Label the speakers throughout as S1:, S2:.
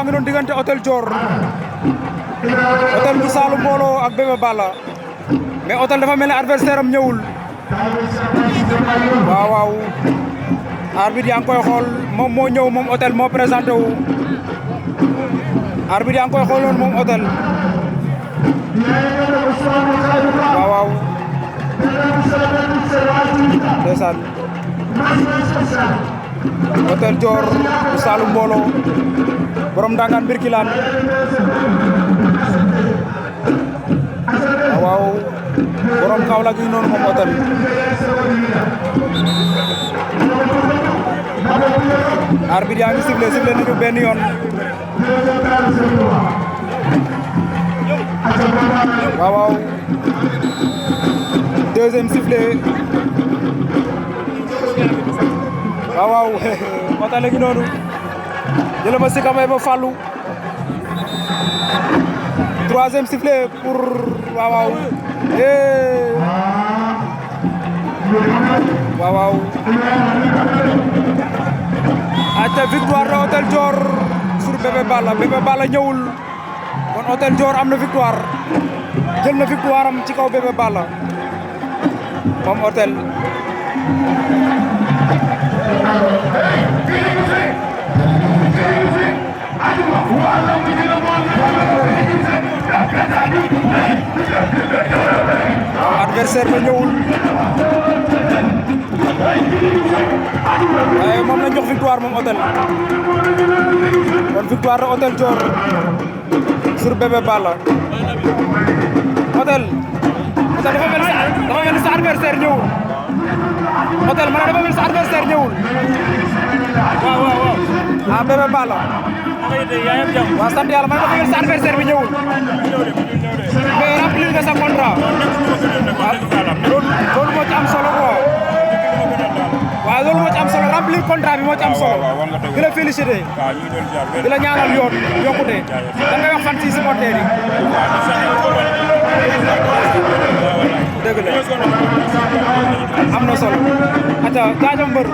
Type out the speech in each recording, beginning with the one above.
S1: ngi doon diggante Hôtel Dior Hôtel bu Saloum Mbolo ak Bébé Balla mais Hôtel dafa mel ne adversaire am ñëwul waaw waaw arbitre yaa ngi koy xool moom moo ñëw moom Hôtel moo présenté wu arbitre yaa ngi koy xooloon moom Hôtel waaw waaw ndeysaan Hôtel Dior bu Saloum Mbolo borom Ndangaan Birkilane waaw borom Kaolack gi noonu moom Hôtel arbitre yaa ngi sifflé nañu benn yoon waaw waaw deuxième sifflé waaw waaw Hôtel gi noonu jëlama si kamay ba Fallou troisième sifflé pour waaw waaw waaw waaw aca victoire de Hôtel Dior sur Bébé Balla ñëwul kon Hôtel Dior am na victoire jël na victoire am ci kaw Bébé Balla moom Hôtel adversaire ba ñëwul waaye moom lañ jox victoire moom Hôtel kon victoire de Hôtel Dior sur Bébé Balla Hôtel dafa mel ni sa adversaire ñëwul Hôtel ma ne dafa mel ni sa adversaire ñëwul waaw waaw waaw ah Bébé Balla waaw sant yàlla ma ne dafa mel ni sa adversaire bi ñëwul mais remplir nga sa contrat loolu moo ci am solo quoi waaw loolu moo ci am solo remplir contrat bi moo ci am solo di la félicité di la ñaanal yoon yokkute da ngay wax fan si supporter yi dëgg la am na solo ata jaajëf mbër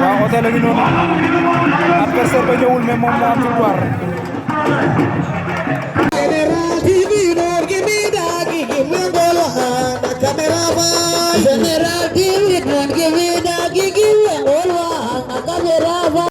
S1: waaw Hôtel a ngi noonu adversaire ba ñëwul mais moom moo am victoire